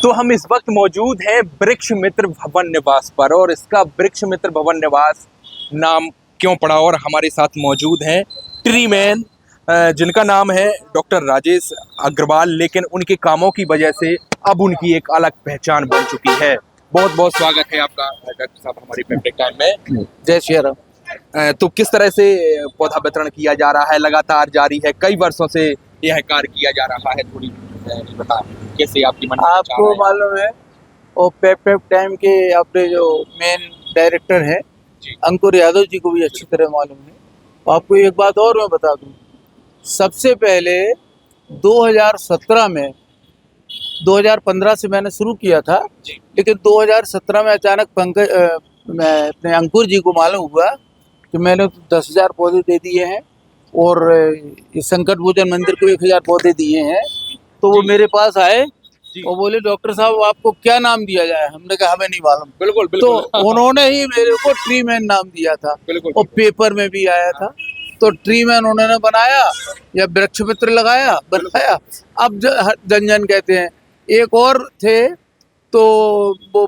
तो हम इस वक्त मौजूद हैं वृक्ष मित्र भवन निवास पर, और इसका वृक्ष मित्र भवन निवास नाम क्यों पड़ा, और हमारे साथ मौजूद हैं ट्री मैन, जिनका नाम है डॉक्टर राजेश अग्रवाल, लेकिन उनके कामों की वजह से अब उनकी एक अलग पहचान बन चुकी है। बहुत बहुत स्वागत है आपका डॉक्टर साहब हमारी पब्लिक टाइम में। जय श्री राम। तो किस तरह से पौधा वितरण किया जा रहा है, लगातार जारी है, कई वर्षों से यह कार्य किया जा रहा है, थोड़ी बता कैसे आपकी मन आपको मालूम है और पेप टाइम के अपने जो मेन डायरेक्टर हैं अंकुर यादव जी को भी अच्छी तरह मालूम है। तो आपको एक बात और मैं बता दूं, सबसे पहले 2017 में 2015 से मैंने शुरू किया था, लेकिन 2017 में अचानक अपने अंकुर जी को मालूम हुआ कि मैंने 10,000 पौधे दे दिए हैं और इस संकट भोजन मंदिर को 1,000 पौधे दिए हैं। तो वो मेरे पास आए और बोले डॉक्टर साहब आपको क्या नाम दिया जाए। हमने कहा हमें नहीं मालूम। बिल्कुल तो उन्होंने ही मेरे को ट्री मैन नाम दिया था और पेपर में भी आया था। तो ट्री मैन उन्होंने बनाया या वृक्ष मित्र बनाया। अब जन जन कहते हैं। एक और थे तो वो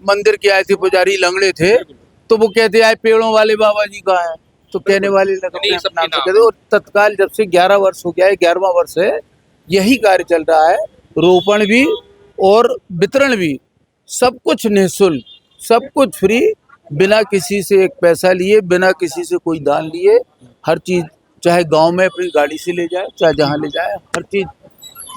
मंदिर के आए थे, पुजारी लंगड़े थे, तो वो कहते आए पेड़ों वाले बाबा जी का है, तो कहने वाले नाम से कहते। और तत्काल जब से 11 वर्ष हो गया है, 11वां वर्ष है, यही कार्य चल रहा है। रोपण भी और वितरण भी, सब कुछ निःशुल्क, सब कुछ फ्री, बिना किसी से एक पैसा लिए, बिना किसी से कोई दान लिए। हर चीज चाहे गांव में अपनी गाड़ी से ले जाए, चाहे जहाँ ले जाए, हर चीज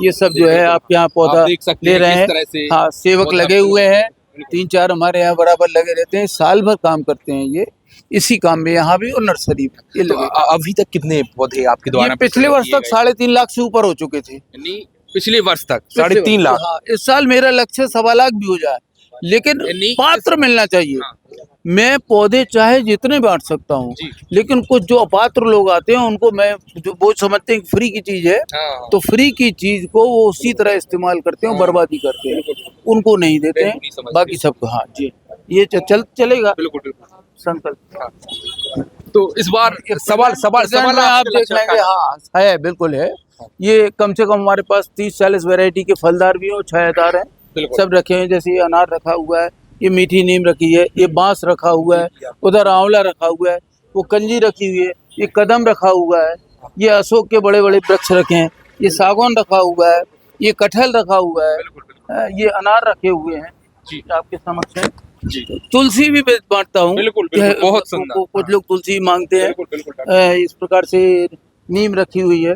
ये सब जो है आपके यहाँ पौधा ले रहे हैं। हाँ, सेवक लगे हुए हैं, 3-4 हमारे यहाँ बराबर लगे रहते हैं, साल भर काम करते हैं ये इसी काम में, यहाँ भी और नर्सरी में। ये तो अभी तक कितने पौधे आपके द्वारा? पिछले वर्ष तक 3.5 लाख से ऊपर हो चुके थे। पिछले वर्ष तक 3.5 लाख। हाँ, इस साल मेरा लक्ष्य 1.25 लाख भी हो जाए, लेकिन पात्र मिलना चाहिए। मैं पौधे चाहे जितने बांट सकता हूँ, लेकिन कुछ जो अपात्र लोग आते हैं उनको मैं जो वो समझते हैं फ्री की चीज है, तो फ्री की चीज को वो उसी तरह इस्तेमाल करते हैं, बर्बादी करते हैं, उनको नहीं देते हैं, बाकी सबको। हाँ जी, ये चलेगा संकल्प। तो इस बार सवाल आप देख लेंगे। हाँ है, बिल्कुल है। ये कम से कम हमारे पास 30-40 वैरायटी के फलदार भी और छायादार हैं, सब रखे हैं। जैसे ये अनार रखा हुआ है, ये मीठी नीम रखी है, ये बांस रखा हुआ है, उधर आंवला रखा हुआ है, वो कंजी रखी हुई है, ये कदम रखा हुआ है, ये अशोक के बड़े बड़े वृक्ष रखे हैं, ये सागौन रखा हुआ है, ये कटहल रखा हुआ है, ये अनार रखे हुए हैं आपके समक्ष है। तुलसी भी बांटता हूँ, बहुत सुंदर। कुछ लोग तुलसी मांगते हैं, इस प्रकार से नीम रखी हुई है।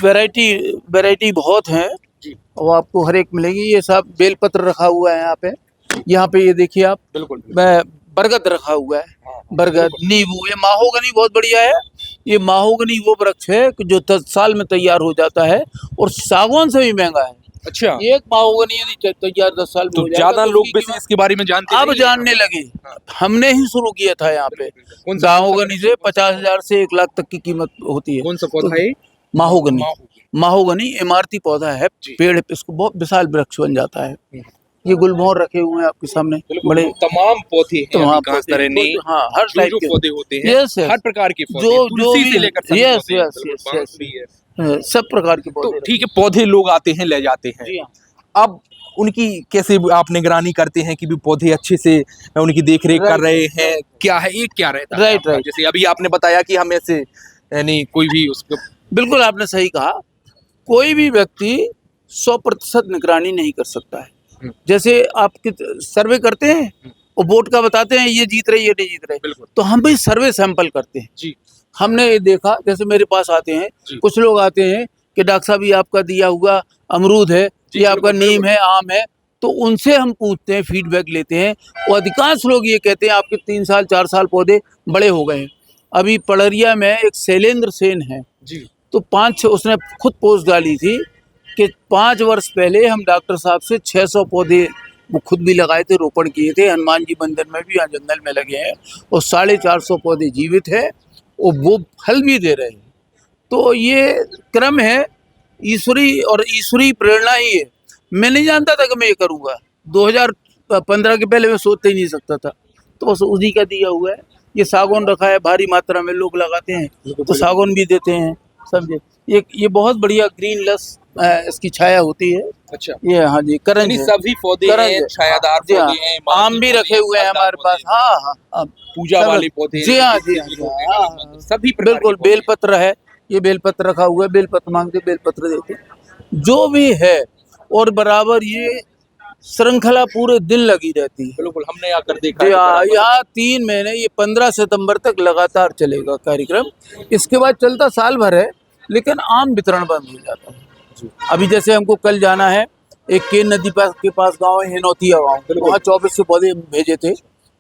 वैरायटी बहुत है और आपको हर एक मिलेगी। ये सब बेलपत्र रखा हुआ है यहाँ पे ये देखिए आप, बरगद रखा हुआ है, बरगद, नींबू, ये माहोगनी बहुत बढ़िया है। ये माहोगनी वो वृक्ष है जो 10 साल में तैयार हो जाता है और सागौन से भी महंगा है। अच्छा, एक माहोगनी यदि तैयार 10 साल में तो ज्यादा लोग वैसे इसके बारे में जानते अब जानने लगे। हमने ही शुरू किया था यहाँ पे। माहोगनी से 50,000 से 1 लाख तक की कीमत होती है। कौन सा पौधा है? माहोगनी इमारती पौधा है, पेड़, इसको बहुत विशाल वृक्ष बन जाता है। ये गुलमोहर रखे हुए हैं आपके सामने, बड़े तमाम पौधे हैं, हाँ, हर टाइप के पौधे होते हैं, हर प्रकार के पौधे, तुलसी से लेकर सब प्रकार के पौधे। तो ठीक है, पौधे लोग आते हैं, ले जाते हैं। अब उनकी कैसे आप निगरानी करते हैं कि भी पौधे अच्छे से उनकी देखरेख कर रहे हैं? क्या है ये, क्या रहता है? राइट। जैसे अभी आपने बताया कि हम ऐसे यानी कोई भी उसको, बिल्कुल आपने सही कहा, कोई भी व्यक्ति 100% निगरानी नहीं कर सकता है। जैसे आप सर्वे करते हैं और वोट का बताते हैं ये जीत रहे, ये नहीं जीत रहे, तो हम भी सर्वे सैंपल करते हैं। हमने ये देखा, जैसे मेरे पास आते हैं कुछ लोग आते हैं कि डॉक्टर साहब ये आपका दिया हुआ अमरूद है, ये आपका नीम है, आम है, तो उनसे हम पूछते हैं, फीडबैक लेते हैं। और अधिकांश लोग ये कहते हैं आपके 3 साल 4 साल पौधे बड़े हो गए हैं। अभी पड़रिया में एक शैलेंद्र सेन है, तो 5-6 उसने खुद पोस्ट डाली थी कि 5 वर्ष पहले हम डॉक्टर साहब से 600 पौधे वो खुद भी लगाए थे, रोपण किए थे, हनुमान जी मंदिर में भी, यहाँ जंगल में लगे हैं, और 450 पौधे जीवित है और वो फल भी दे रहे हैं। तो ये क्रम है ईश्वरी प्रेरणा ही है। मैं नहीं जानता था कि मैं ये करूँगा, 2015 के पहले मैं सोचते ही नहीं सकता था, तो बस उसी का दिया हुआ है। ये सागौन रखा है, भारी मात्रा में लोग लगाते हैं तो सागौन भी देते हैं, समझे। ये बहुत बढ़िया ग्रीन लस इसकी छाया होती है। अच्छा, ये हाँ जी करंज यानी है। सभी पौधे करंज हैं, है। छायादार जी हाँ, पौधे हैं, आम भी रखे हुए हैं हमारे पास। हाँ हाँ हाँ, पूजा सब वाले पौधे हैं, जी हाँ जैसे जी हाँ तुलसी जी हो गए, हाँ, कलम, सभी प्रकार के बिल्कुल। पौधे हैं। बेलपत्र है, ये बेलपत्र रखा हुआ है, बेलपत्र मांगते बेलपत्र देते, जो भी है। और बराबर ये श्रृंखला पूरे दिन लगी रहती है। बिल्कुल, हमने आकर देखा जी है हाँ, बराबर। यहाँ 3 महीने, ये 15 सितंबर तक लगातार चलेगा कार्यक्रम। इसके बाद चलता साल भर है, लेकिन आम वितरण बंद हो जाता है। जी, अभी जैसे हमको कल जाना है, एक केन नदी के पास गांव है हिनौतिया गांव, बिल्कुल। वहाँ 24 पौधे भेजे थे।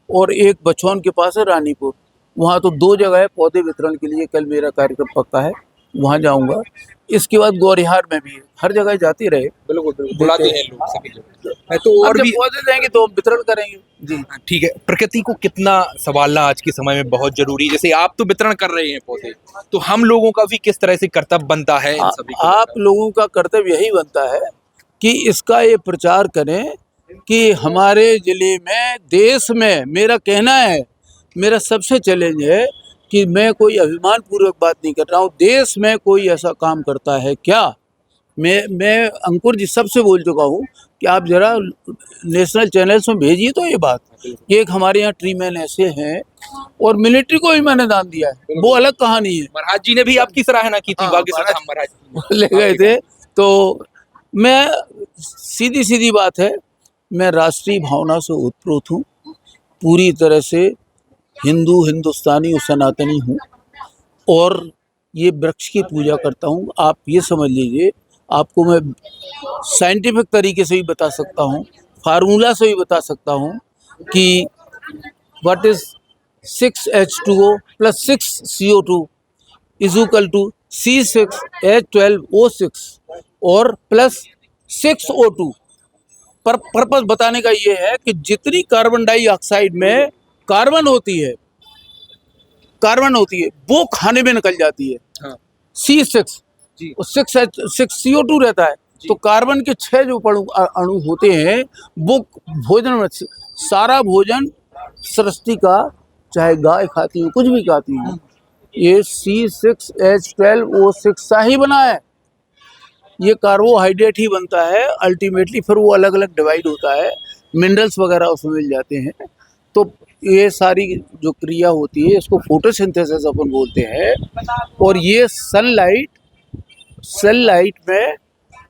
और एक बछौन के पास है रानीपुर, वहाँ तो 2 जगह है पौधे वितरण के लिए। कल मेरा कार्यक्रम पक्का है, वहाँ जाऊंगा। इसके बाद गौरिहार में भी है, हर जगह जाते रहे। बिल्कुल, बिल्कुल, बुलाते देते हैं हैं। लोग सभी जगह। तो अब और जब भी पौधे देंगे तो हम वितरण करेंगे जी। ठीक है, प्रकृति को कितना संभालना आज के समय में बहुत जरूरी है। जैसे आप तो वितरण कर रहे हैं पौधे, तो हम लोगों का भी किस तरह से कर्तव्य बनता है इन सभी को आप लेकर? लोगों का कर्तव्य यही बनता है कि इसका ये प्रचार करें कि हमारे जिले में, देश में, मेरा कहना है, मेरा सबसे चैलेंज है कि मैं कोई अभिमान पूर्वक बात नहीं कर रहा हूँ, देश में कोई ऐसा काम करता है क्या। मैं अंकुर जी सबसे बोल चुका हूँ कि आप जरा नेशनल चैनल्स में भेजिए तो ये बात। एक हमारे यहाँ ट्री मैन ऐसे हैं, और मिलिट्री को भी मैंने दान दिया है, वो अलग कहानी है। महाराज जी ने भी आपकी सराहना की थी, हाँ, बाकी सलाम महाराज जी ने। ले गए थे। तो मैं, सीधी सीधी बात है, मैं राष्ट्रीय भावना से ओतप्रोत हूँ, पूरी तरह से हिंदू, हिंदुस्तानी और सनातनी हूँ, और ये वृक्ष की पूजा करता हूँ। आप ये समझ लीजिए, आपको मैं साइंटिफिक तरीके से भी बता सकता हूँ, फार्मूला से भी बता सकता हूँ कि what is 6H2O + 6CO2 is equal to C6H12O6 और +6O2। पर पर्पस बताने का ये है कि जितनी कार्बन डाइऑक्साइड में कार्बन होती है, वो खाने में निकल जाती है। हाँ, C6 जी। और 6CO2 रहता है। तो कार्बन के 6 जो अणु होते हैं, वो भोजन में, सारा भोजन सृष्टि का, चाहे गाय खाती हो, कुछ भी खाती हो, ये C6H12O6 सा ही बना है। ये कार्बोहाइड्रेट ही बनता है अल्टीमेटली, फिर वो अलग अलग डिवाइड होता है, मिनरल्स वगैरह उसमें मिल जाते हैं। तो ये सारी जो क्रिया होती है, इसको फोटोसिंथेसिस अपन बोलते हैं। और ये सनलाइट में,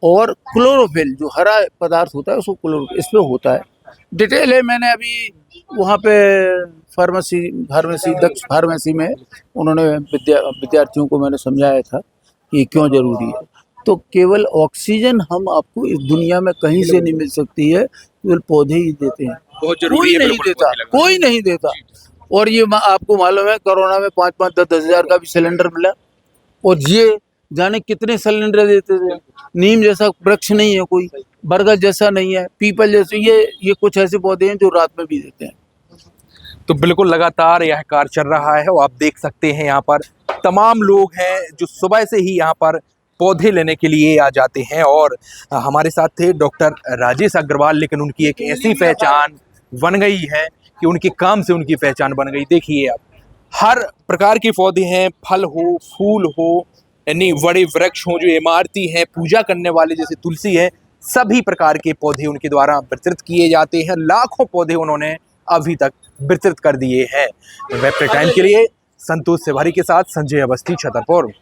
और क्लोरोफिल जो हरा पदार्थ होता है, उसको क्लोरोफिल इसमें होता है। डिटेल है, मैंने अभी वहाँ पे फार्मेसी दक्ष फार्मेसी में उन्होंने विद्यार्थियों को मैंने समझाया था कि क्यों जरूरी है। तो केवल ऑक्सीजन हम आपको इस दुनिया में कहीं से नहीं मिल सकती है, केवल पौधे ही देते हैं, बहुत जरूरी कोई है। नहीं बिल्कुल, देता, पौधे लगाना। कोई नहीं देता। और ये आपको मालूम है, कोरोना में 5-5, 10-10 हजार का भी सिलेंडर मिला, और ये जाने कितने सिलेंडर देते थे। नीम जैसा वृक्ष नहीं है कोई, बरगद जैसा नहीं है, पीपल जैसे, ये कुछ ऐसे पौधे हैं जो रात में भी देते हैं। तो बिल्कुल लगातार यह कार्य चल रहा है, और आप देख सकते हैं यहाँ पर तमाम लोग हैं जो सुबह से ही यहाँ पर पौधे लेने के लिए आ जाते हैं। और हमारे साथ थे डॉक्टर राजेश अग्रवाल, लेकिन उनकी एक ऐसी पहचान बन गई है कि उनके काम से उनकी पहचान बन गई। देखिए आप, हर प्रकार के पौधे हैं, फल हो, फूल हो, यानी बड़े वृक्ष हों, जो इमारती हैं, पूजा करने वाले जैसे तुलसी है, सभी प्रकार के पौधे उनके द्वारा वितरित किए जाते हैं। लाखों पौधे उन्होंने अभी तक वितरित कर दिए हैं। वेब टाइम के लिए संतोष तिवारी के साथ संजय अवस्थी, छतरपुर।